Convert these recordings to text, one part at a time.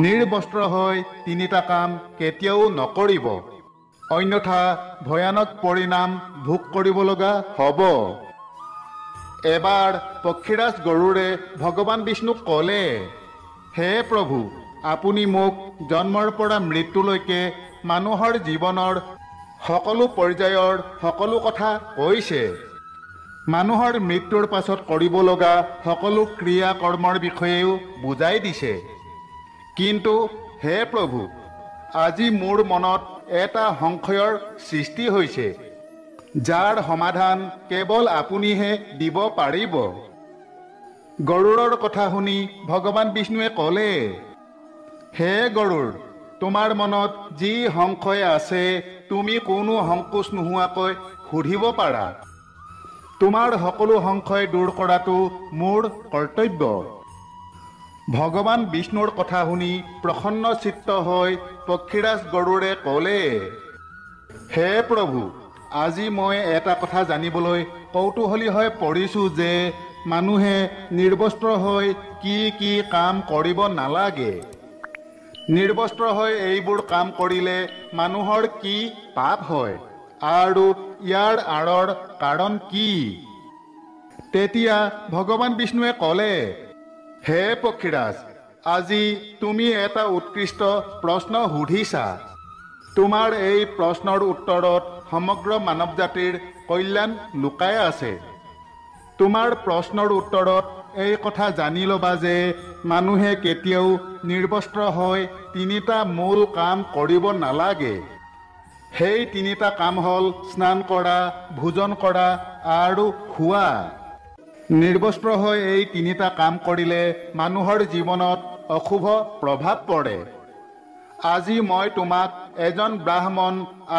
নিৰ্বস্ত্ৰ হৈ তিনিটা কাম কেতিয়াও নকৰিব, অন্যথা ভয়ানক পৰিণাম ভোগ কৰিব লগা হ'ব। এবাৰ পক্ষীৰাজ গৰুড়ে ভগৱান বিষ্ণুক ক'লে, হে প্ৰভু, আপুনি মোক জন্মৰ পৰা মৃত্যুলৈকে মানুহৰ জীৱনৰ সকলো পৰ্যায়ৰ সকলো কথা কৈছে। মানুহৰ মৃত্যুৰ পাছত কৰিব লগা সকলো ক্ৰিয়া কৰ্মৰ বিষয়েও বুজাই দিছে। কিন্তু হে প্ৰভু, আজি মোৰ মনত এটা সংশয়ৰ সৃষ্টি হৈছে, যাৰ সমাধান কেৱল আপুনিহে দিব পাৰিব। গৰুড়ৰ কথা শুনি ভগৱান বিষ্ণুৱে ক'লে, হে গৰুড়, তোমাৰ মনত যি সংশয় আছে তুমি কোনো সংকোচ নোহোৱাকৈ সুধিব পাৰা। তোমাৰ সকলো সংশয় দূৰ কৰাটো মোৰ কৰ্তব্য। ভগৱান বিষ্ণুৰ কথা শুনি প্ৰসন্ন চিত্ত হৈ পক্ষীৰাজ গৰুড়ে ক'লে, হে প্ৰভু, আজি মই এটা কথা জানিবলৈ কৌতূহলী হৈ পৰিছোঁ যে মানুহে নিৰ্বস্ত্ৰ হৈ কি কি কাম কৰিব নালাগে। নিৰ্বস্ত্ৰ হৈ এইবোৰ কাম কৰিলে মানুহৰ কি পাপ হয় আৰু ইয়াৰ আঁৰৰ কাৰণ কি? তেতিয়া ভগৱান বিষ্ণুৱে ক'লে, হে পক্ষীৰাজ, আজি তুমি এটা উৎকৃষ্ট প্ৰশ্ন সুধিছা। তোমাৰ এই প্ৰশ্নৰ উত্তৰত সমগ্ৰ মানৱ জাতিৰ কল্যাণ লুকাই আছে। তোমাৰ প্ৰশ্নৰ উত্তৰত এই কথা জানি ল'বা যে মানুহে কেতিয়াও নিৰ্বস্ত্ৰ হৈ তিনিটা মূল কাম কৰিব নালাগে। সেই তিনিটা কাম হ'ল স্নান কৰা, ভোজন কৰা আৰু খোৱা। নিৰ্বস্ত্ৰ হৈ এই তিনিটা কাম কৰিলে মানুহৰ জীৱনত অশুভ প্ৰভাৱ পৰে। আজি মই তোমাক এজন ব্ৰাহ্মণ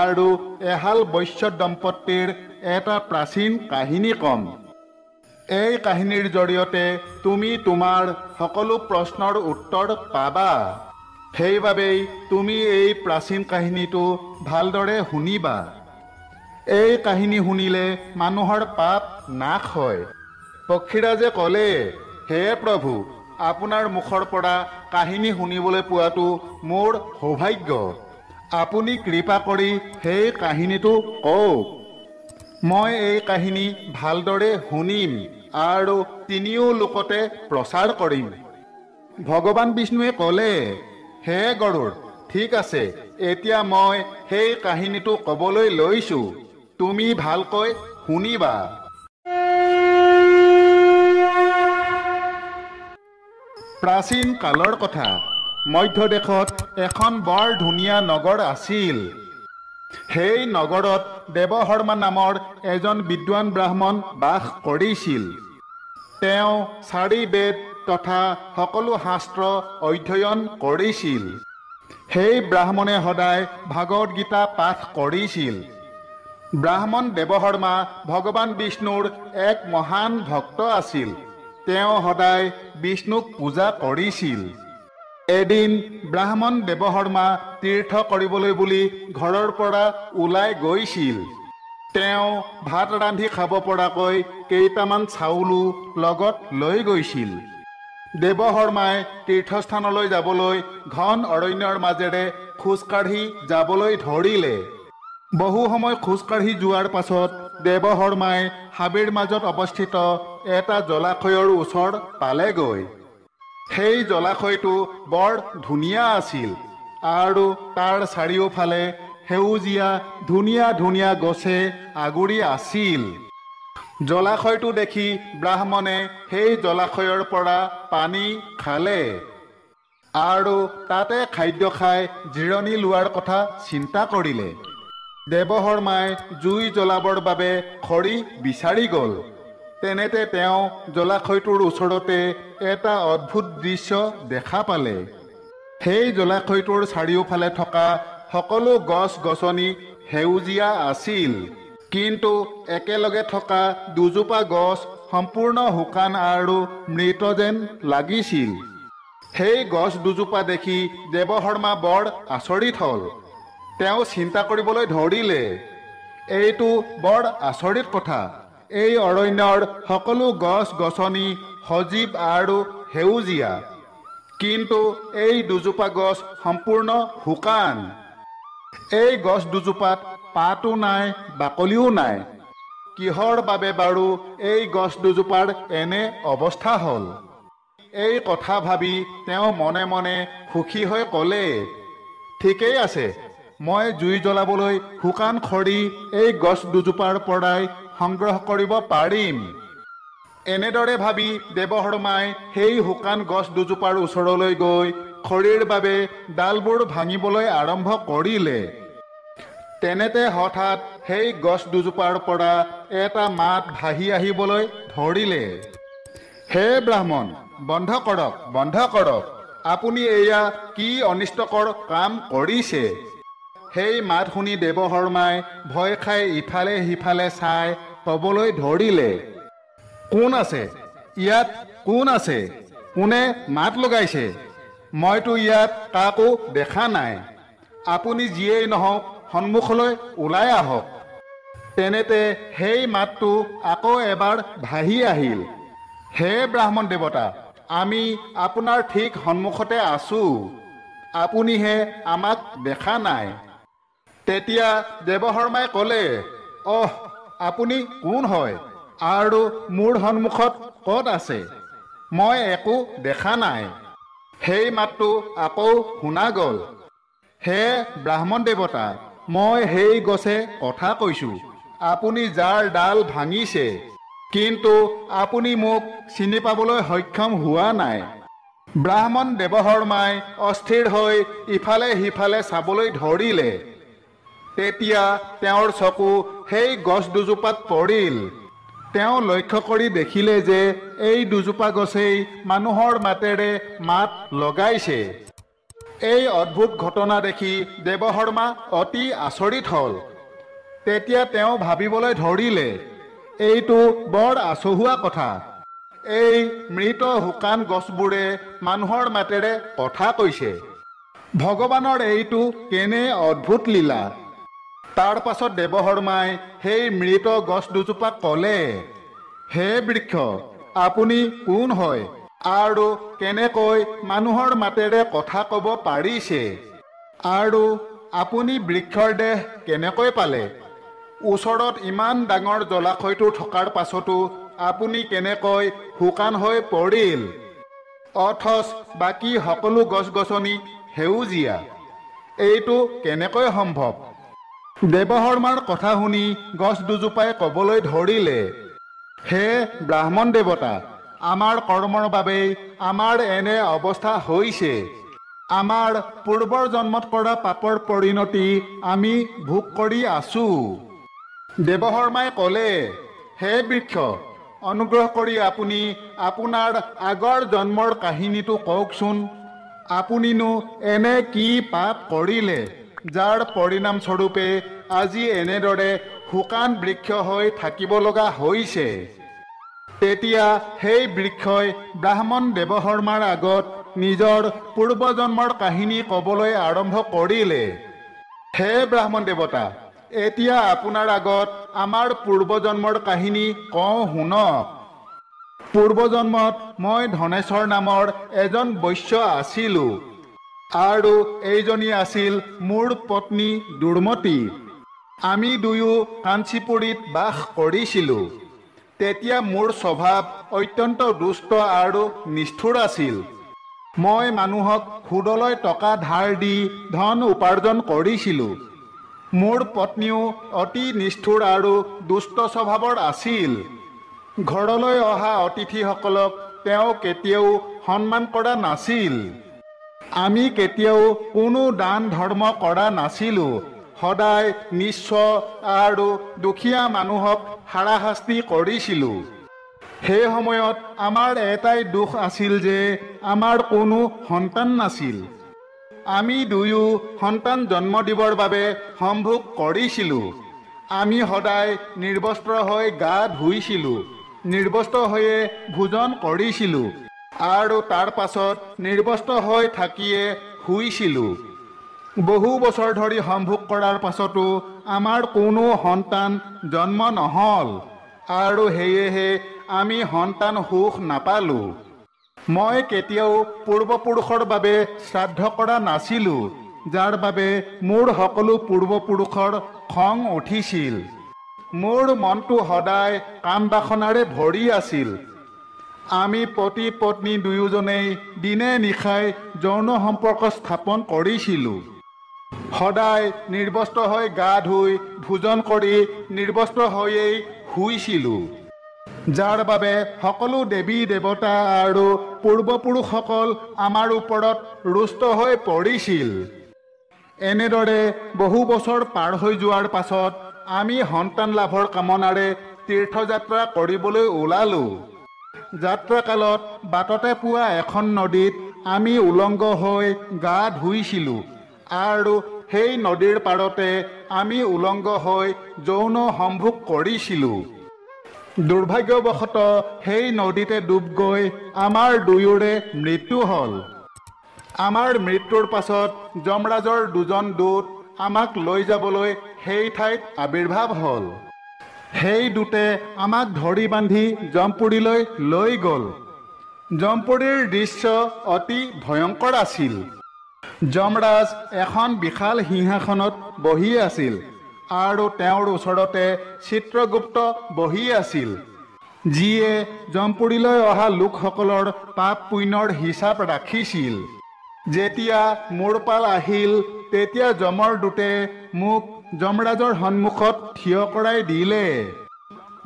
আৰু এহাল বৈশ্য দম্পতীৰ এটা প্ৰাচীন কাহিনী ক'ম। এই কাহিনীৰ জৰিয়তে তুমি তোমাৰ সকলো প্ৰশ্নৰ উত্তৰ পাবা। সেইবাবেই তুমি এই প্ৰাচীন কাহিনীটো ভালদৰে শুনিবা। এই কাহিনী শুনিলে মানুহৰ পাপ নাশ হয়। পক্ষীৰাজে ক'লে, হে প্ৰভু, আপোনাৰ মুখৰ পৰা কাহিনী শুনিবলৈ পোৱাটো মোৰ সৌভাগ্য। আপুনি কৃপা কৰি সেই কাহিনীটো কওক। মই এই কাহিনী ভালদৰে শুনিম আৰু তিনিও লোকতে প্ৰচাৰ কৰিম। ভগৱান বিষ্ণুৱে ক'লে, হে গৰুড়, ঠিক আছে, এতিয়া মই সেই কাহিনীটো ক'বলৈ লৈছোঁ, তুমি ভালকৈ শুনিবা। প্ৰাচীন কালৰ কথা। মধ্য দেশত এখন বৰ ধুনীয়া নগৰ আছিল। সেই নগৰত দেৱশৰ্মা নামৰ এজন বিদ্বান ব্ৰাহ্মণ বাস কৰিছিল। তেওঁ 4 বেদ তথা সকলো শাস্ত্ৰ অধ্যয়ন কৰিছিল। সেই ব্ৰাহ্মণে সদায় ভাগৱত গীতা পাঠ কৰিছিল। ব্ৰাহ্মণ দেৱশৰ্মা ভগৱান বিষ্ণুৰ এক মহান ভক্ত আছিল। তেওঁ সদায় বিষ্ণুক পূজা কৰিছিল। এদিন ব্ৰাহ্মণ দেৱশৰ্মা তীৰ্থ কৰিবলৈ বুলি ঘৰৰ পৰা ওলাই গৈছিল। তেওঁ ভাত ৰান্ধি খাব পৰাকৈ কেইটামান চাউলো লগত লৈ গৈছিল। দেৱশৰ্মাই তীৰ্থস্থানলৈ যাবলৈ ঘন অৰণ্যৰ মাজেৰে খোজকাঢ়ি যাবলৈ ধৰিলে। বহু সময় খোজকাঢ়ি যোৱাৰ পাছত দেৱশৰ্মাই হাবিৰ মাজত অৱস্থিত এটা জলাশয়ৰ ওচৰ পালেগৈ। সেই জলাশয়টো বৰ ধুনীয়া আছিল আৰু তাৰ চাৰিওফালে সেউজীয়া ধুনীয়া ধুনীয়া গছে আগুৰি আছিল। জলাশয়টো দেখি ব্ৰাহ্মণে সেই জলাশয়ৰ পৰা পানী খালে আৰু তাতে খাদ্য খাই জিৰণি লোৱাৰ কথা চিন্তা কৰিলে। দেৱশৰ্মাই জুই জ্বলাবৰ বাবে খৰি বিচাৰি গ'ল। তেনেতে তেওঁ জলাশয়টোৰ ওচৰতে এটা অদ্ভুত দৃশ্য দেখা পালে। সেই জলাশয়টোৰ চাৰিওফালে থকা সকলো গছ-গছনি সেউজীয়া আছিল, কিন্তু একেলগে থকা দুজোপা গছ সম্পূৰ্ণ শুকান আৰু মৃত যেন লাগিছিল। সেই গছ দুজোপা দেখি দেৱশৰ্মা বৰ আচৰিত হ'ল। তেওঁ চিন্তা কৰিবলৈ ধৰিলে, এইটো বৰ আচৰিত কথা। এই অৰণ্যৰ সকলো গছ-গছনি সজীৱ আৰু সেউজীয়া, কিন্তু এই দুজোপা গছ সম্পূৰ্ণ শুকান। এই গছ দুজোপাত পাতো নাই, বাকলিও নাই। কিহৰ বাবে বাৰু এই গছ দুজোপাৰ এনে অৱস্থা হ'ল? এই কথা ভাবি তেওঁ মনে মনে সুখী হৈ ক'লে, ঠিকেই আছে, মই জুই জ্বলাবলৈ শুকান খৰি এই গছ দুজোপাৰ পৰাই সংগ্ৰহ কৰিব পাৰিম। এনেদৰে ভাবি দেৱশৰ্মাই সেই শুকান গছ দুজোপাৰ ওচৰলৈ গৈ খৰিৰ বাবে ডালবোৰ ভাঙিবলৈ আৰম্ভ কৰিলে। তেনেতে হঠাৎ সেই গছ দুজোপাৰ পৰা এটা মাত ভাহি আহিবলৈ ধৰিলে, হে ব্ৰাহ্মণ, বন্ধ কৰক, বন্ধ কৰক, আপুনি এয়া কি অনিষ্টকৰ কাম কৰিছে? সেই মাত শুনি দেৱশৰ্মাই ভয় খাই ইফালে সিফালে চাই ক'বলৈ ধৰিলে, কোন আছে ইয়াত? কোন আছে? কোনে মাত লগাইছে? মইতো ইয়াত কাকো দেখা নাই। আপুনি যিয়েই নহওক সন্মুখলৈ ওলাই আহক। তেনেতে সেই মাতটো আকৌ এবাৰ ভাহি আহিল, হে ব্ৰাহ্মণ দেৱতা, আমি আপোনাৰ ঠিক সন্মুখতে আছো, আপুনিহে আমাক দেখা নাই। তেতিয়া দেৱশৰ্মাই ক'লে, অহ, আপুনি কোন হয় আৰু মোৰ সন্মুখত ক'ত আছে? মই একো দেখা নাই। সেই মাতটো আকৌ শুনা গ'ল, হে ব্ৰাহ্মণ দেৱতা, মই সেই গছে কথা কৈছোঁ, আপুনি যাৰ ডাল ভাঙিছে, কিন্তু আপুনি মোক চিনি পাবলৈ সক্ষম হোৱা নাই। ব্ৰাহ্মণ দেৱশৰ্মাই অস্থিৰ হৈ ইফালে সিফালে চাবলৈ ধৰিলে। তেতিয়া তেওঁৰ চকু সেই গছ দুজোপাত পৰিল। তেওঁ লক্ষ্য কৰি দেখিলে যে এই দুজোপা গছেই মানুহৰ মাতেৰে মাত লগাইছে। এই অদ্ভুত ঘটনা দেখি দেৱশৰ্মা অতি আচৰিত হ'ল। তেতিয়া তেওঁ ভাবিবলৈ ধৰিলে, এইটো বৰ আচহুৱা কথা। এই মৃত শুকান গছবোৰে মানুহৰ মাতেৰে কথা কৈছে। ভগৱানৰ এইটো কেনে অদ্ভুত লীলা। তাৰ পাছত দেৱশৰ্মাই সেই মৃত গছ দুজোপাক ক'লে, হে বৃক্ষ, আপুনি কোন হয় আৰু কেনেকৈ মানুহৰ মাতেৰে কথা ক'ব পাৰিছে? আৰু আপুনি বৃক্ষৰ দেহ কেনেকৈ পালে? ওচৰত ইমান ডাঙৰ জলাশয়টো থকাৰ পাছতো আপুনি কেনেকৈ শুকান হৈ পৰিল? অথচ বাকী সকলো গছ গছনি সেউজীয়া। এইটো কেনেকৈ সম্ভৱ? দেৱশৰ্মাৰ কথা শুনি গছ দুজোপাই ক'বলৈ ধৰিলে, হে ব্ৰাহ্মণ দেৱতা, আমাৰ কৰ্মৰ বাবেই আমাৰ এনে অৱস্থা হৈছে। আমাৰ পূৰ্বৰ জন্মত কৰা পাপৰ পৰিণতি আমি ভোগ কৰি আছো। দেৱশৰ্মাই ক'লে, হে বৃক্ষ, অনুগ্ৰহ কৰি আপুনি আপোনাৰ আগৰ জন্মৰ কাহিনীটো কওকচোন। আপুনিনো এনে কি পাপ কৰিলে যাৰ পৰিণামস্বৰূপে আজি এনেদৰে শুকান বৃক্ষ হৈ থাকিব লগা হৈছে? তেতিয়া সেই বৃক্ষই ব্ৰাহ্মণ দেৱশৰ্মাৰ আগত নিজৰ পূৰ্বজন্মৰ কাহিনী ক'বলৈ আৰম্ভ কৰিলে। হে ব্ৰাহ্মণ দেৱতা, এতিয়া আপোনাৰ আগত আমাৰ পূৰ্বজন্মৰ কাহিনী কওঁ শুনক। পূৰ্বজন্মত মই ধনেশ্বৰ নামৰ এজন বৈশ্য আছিলোঁ আৰু এইজনী আছিল মোৰ পত্নী দুৰ্মতি। আমি দুয়ো কাঞ্চীপুৰীত বাস কৰিছিলোঁ। তেতিয়া মোৰ স্বভাৱ অত্যন্ত দুষ্ট আৰু নিষ্ঠুৰ আছিল। মই মানুহক সুদলৈ টকা ধাৰ দি ধন উপাৰ্জন কৰিছিলোঁ। মোৰ পত্নীও অতি নিষ্ঠুৰ আৰু দুষ্ট স্বভাৱৰ আছিল। ঘৰলৈ অহা অতিথিসকলক তেওঁ কেতিয়াও সন্মান কৰা নাছিল। আমি কেতিয়াও কোনো দান ধৰ্ম কৰা নাছিলোঁ। সদায় নিঃস্ব আৰু দুখীয়া মানুহক হাৰাশাস্তি কৰিছিলোঁ। সেই সময়ত আমাৰ এটাই দুখ আছিল যে আমাৰ কোনো সন্তান নাছিল। আমি দুয়ো সন্তান জন্ম দিবৰ বাবে সম্ভোগ কৰিছিলোঁ। আমি সদায় নিৰ্বস্ত্ৰ হৈ গা ধুইছিলোঁ, নিৰ্বস্ত্ৰ হৈয়ে ভোজন কৰিছিলোঁ আৰু তাৰ পাছত নিৰ্বস্ত্ৰ হৈ থাকিয়ে শুইছিলোঁ। বহু বছৰ ধৰি সম্ভোগ কৰাৰ পাছতো আমাৰ কোনো সন্তান জন্ম নহ'ল আৰু সেয়েহে আমি সন্তান সুখ নাপালোঁ। মই কেতিয়াও পূৰ্বপুৰুষৰ বাবে শ্ৰাদ্ধ কৰা নাছিলোঁ, যাৰ বাবে মোৰ সকলো পূৰ্বপুৰুষৰ খং উঠিছিল। মোৰ মনটো সদায় কাম বাসনাৰে ভৰি আছিল। আমি পতি পত্নী দুয়োজনেই দিনে নিশাই যৌন সম্পৰ্ক স্থাপন কৰিছিলোঁ। সদায় নিৰ্বস্ত্ৰ হৈ গা ধুই ভোজন কৰি নিৰ্বস্ত্ৰ হৈয়েই শুইছিলোঁ, যাৰ বাবে সকলো দেৱী দেৱতা আৰু পূৰ্বপুৰুষসকল আমাৰ ওপৰত ৰুষ্ট হৈ পৰিছিল। এনেদৰে বহু বছৰ পাৰ হৈ যোৱাৰ পাছত আমি সন্তান লাভৰ কামনাৰে তীৰ্থযাত্ৰা কৰিবলৈ ওলালোঁ। যাত্ৰাকালত বাটতে পোৱা এখন নদীত আমি উলংগ হৈ গা ধুইছিলোঁ আৰু সেই নদীৰ পাৰতে আমি উলংগ হৈ যৌন সম্ভোগ কৰিছিলোঁ। দুৰ্ভাগ্যবশতঃ সেই নদীতে ডুব গৈ আমাৰ দুয়োৰে মৃত্যু হ'ল। আমাৰ মৃত্যুৰ পাছত যমৰাজৰ দুজন দূত আমাক লৈ যাবলৈ সেই ঠাইত আৱিৰ্ভাৱ হ'ল। সেই দূতে আমাক ধৰি বান্ধি যমপুৰীলৈ লৈ গ'ল। যমপুৰীৰ দৃশ্য অতি ভয়ংকৰ আছিল। যমৰাজ এখন বিশাল সিংহাসনত বহি আছিল আৰু তেওঁৰ ওচৰতে চিত্ৰগুপ্ত বহি আছিল, যিয়ে যমপুৰীলৈ অহা লোকসকলৰ পাপ পুণ্যৰ হিচাপ ৰাখিছিল। যেতিয়া মোৰ পাল আহিল, তেতিয়া যমৰ দূতে মোক যমৰাজৰ সন্মুখত থিয় কৰাই দিলে।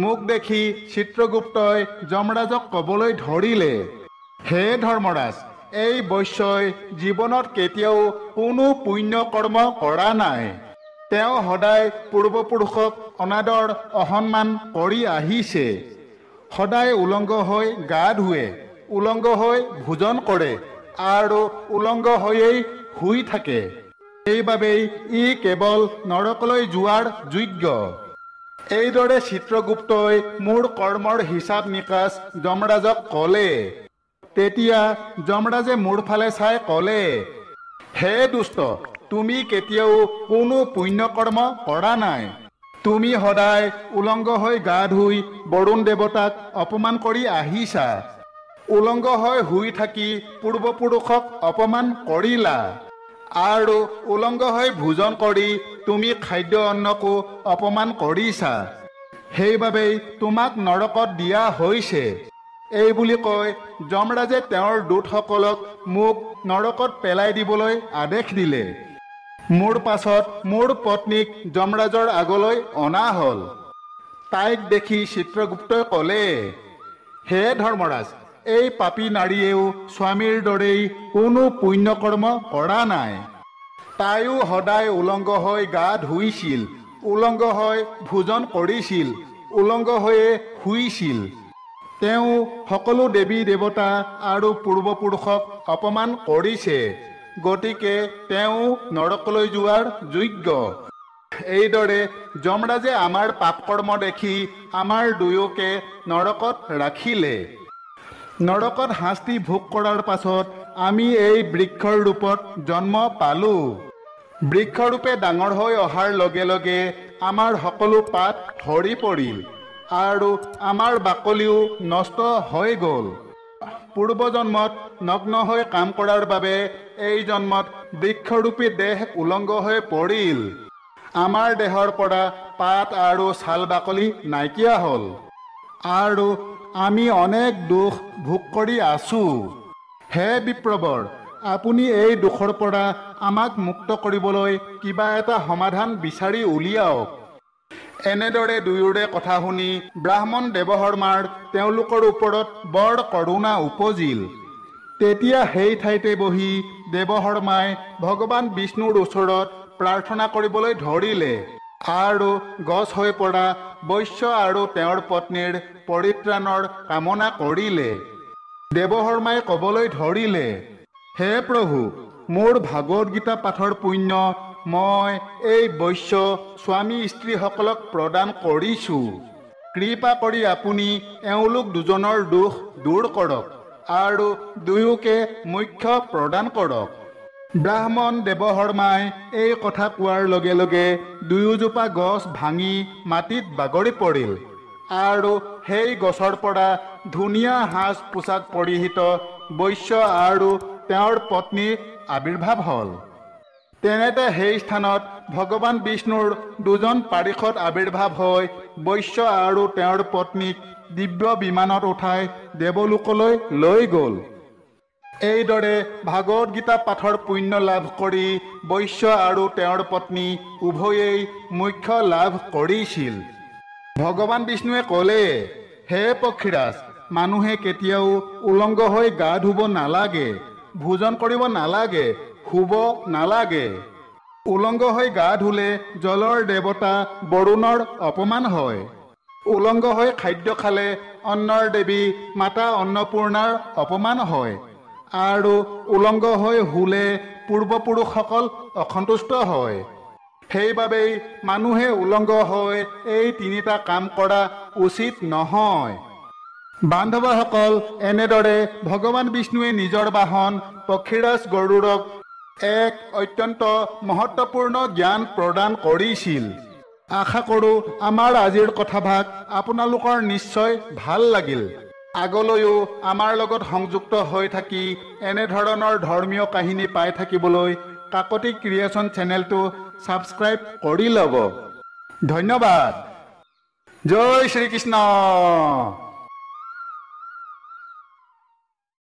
মোক দেখি চিত্ৰগুপ্তই যমৰাজক ক'বলৈ ধৰিলে, হে ধৰ্মৰাজ, এই বৈশ্যই জীৱনত কেতিয়াও কোনো পুণ্য কৰ্ম কৰা নাই। তেওঁ সদায় পূৰ্বপুৰুষক অনাদৰ অসন্মান কৰি আহিছে। সদায় উলংগ হৈ গা ধুৱে, উলংগ হৈ ভোজন কৰে আৰু উলংগ হৈয়েই শুই থাকে। সেইবাবেই ই কেৱল নৰকলৈ যোৱাৰ যোগ্য। এইদৰে চিত্ৰগুপ্তই মোৰ কৰ্মৰ হিচাপ নিকাচ যমৰাজক ক'লে। তেতিয়া যমৰাজে মোৰ ফালে চাই ক'লে, হে দুষ্ট, তুমি কেতিয়াও কোনো পুণ্য কৰ্ম কৰা নাই। তুমি সদায় উলংগ হৈ গা ধুই বৰুণ দেৱতাক অপমান কৰি আহিছা। উলংগ হৈ শুই থাকি পূৰ্বপুৰুষক অপমান কৰিলা আৰু উলংগ হৈ ভোজন কৰি তুমি খাদ্য অন্নকো অপমান কৰিছা। সেইবাবেই তোমাক নৰকত দিয়া হৈছে। এই বুলি কৈ যমৰাজে তেওঁৰ দূতসকলক মোক নৰকত পেলাই দিবলৈ আদেশ দিলে। মোৰ পাছত মোৰ পত্নীক যমৰাজৰ আগলৈ অনা হ'ল। তাইক দেখি চিত্ৰগুপ্তই ক'লে, হে ধৰ্মৰাজ, এই পাপী নাৰীয়েও স্বামীৰ দৰেই কোনো পুণ্য কৰ্ম কৰা নাই। তাইও সদায় উলংগ হৈ গা ধুইছিল, উলংগ হৈ ভোজন কৰিছিল, উলংগ হৈয়ে শুইছিল। তেওঁ সকলো দেৱী দেৱতা আৰু পূৰ্বপুৰুষক অপমান কৰিছে, গতিকে তেওঁ নৰকলৈ যোৱাৰ যোগ্য। এইদৰে যমৰাজে আমাৰ পাপ কৰ্ম দেখি আমাৰ দুয়োকে নৰকত ৰাখিলে। নৰকত শাস্তি ভোগ কৰাৰ পাছত আমি এই বৃক্ষৰ ৰূপত জন্ম পালোঁ। বৃক্ষৰূপে ডাঙৰ হৈ অহাৰ লগে লগে আমাৰ সকলো পাত সৰি পৰিল আৰু আমাৰ বাকলিও নষ্ট হৈ গ'ল। পূৰ্বজন্মত নগ্ন হৈ কাম কৰাৰ বাবে এই জন্মত বৃক্ষৰূপী দেহ উলংগ হৈ পৰিল। আমাৰ দেহৰ পৰা পাত আৰু ছাল বাকলি নাইকিয়া হ'ল আৰু আমি অনেক দুখ ভোগ কৰি আছোঁ। হে বিপ্ৰবৰ, আপুনি এই দুখৰ পৰা আমাক মুক্ত কৰিবলৈ কিবা এটা সমাধান বিচাৰি উলিয়াওক। এনেদৰে দুয়োৰে কথা শুনি ব্ৰাহ্মণ দেৱশৰ্মাৰ তেওঁলোকৰ ওপৰত বৰ কৰুণা উপজিল। তেতিয়া সেই ঠাইতে বহি দেৱশৰ্মাই ভগৱান বিষ্ণুৰ ওচৰত প্ৰাৰ্থনা কৰিবলৈ ধৰিলে আৰু গছ হৈ পৰা বৈশ্য আৰু তেওঁৰ পত্নীৰ পৰিত্ৰাণৰ কামনা কৰিলে। দেৱশৰ্মাই ক'বলৈ ধৰিলে, হে প্ৰভু, মোৰ ভাগৱত গীতা পাঠৰ পুণ্য মই এই বৈশ্য স্বামী স্ত্ৰীসকলক প্ৰদান কৰিছোঁ। কৃপা কৰি আপুনি এওঁলোক দুজনৰ দুখ দূৰ কৰক আৰু দুয়োকে মোক্ষ প্ৰদান কৰক। ব্ৰাহ্মণ দেৱশৰ্মাই এই কথা কোৱাৰ লগে লগে দুয়োজোপা গছ ভাঙি মাটিত বাগৰি পৰিল আৰু সেই গছৰ পৰা ধুনীয়া সাজ পোছাক পৰিহিত বৈশ্য আৰু তেওঁৰ পত্নীৰ আবিৰ্ভাৱ হ'ল। তেনেতে সেই স্থানত ভগৱান বিষ্ণুৰ দুজন পাৰিষদ আবিৰ্ভাৱ হৈ বৈশ্য আৰু তেওঁৰ পত্নীক দিব্য বিমানত উঠাই দেৱলোকলৈ লৈ গ'ল। এইদৰে ভাগৱত গীতা পাঠৰ পুণ্য লাভ কৰি বৈশ্য আৰু তেওঁৰ পত্নী উভয়েই মোক্ষ লাভ কৰিছিল। ভগৱান বিষ্ণুৱে ক'লে, হে পক্ষীৰাজ, মানুহে কেতিয়াও উলংগ হৈ গা ধুব নালাগে, ভোজন কৰিব নালাগে, শুব নালাগে। উলংগ হৈ গা ধুলে জলৰ দেৱতা বৰুণৰ অপমান হয়। উলংগ হৈ খাদ্য খালে অন্নৰ দেৱী মাতা অন্নপূৰ্ণাৰ অপমান হয়। আৰু উলংগ হৈ শুলে পূৰ্বপুৰুষসকল অসন্তুষ্ট হয়। সেইবাবেই মানুহে উলংগ হৈ এই তিনিটা কাম কৰা উচিত নহয়। বান্ধৱসকল, এনেদৰে ভগৱান বিষ্ণুৱে নিজৰ বাহন পক্ষীৰাজ গৰুড়ক এক অত্যন্ত মহত্বপূৰ্ণ জ্ঞান প্ৰদান কৰিছিল। আশা কৰোঁ আমাৰ আজিৰ কথাভাগ আপোনালোকৰ নিশ্চয় ভাল লাগিল। আগলৈও আমাৰ লগত সংযুক্ত হৈ থাকি এনেধৰণৰ ধৰ্মীয় কাহিনী পাই থাকিবলৈ কাকতি ক্ৰিয়েশ্যন চেনেলটো ছাবস্ক্ৰাইব কৰি ল'ব। ধন্যবাদ। জয় শ্ৰীকৃষ্ণ।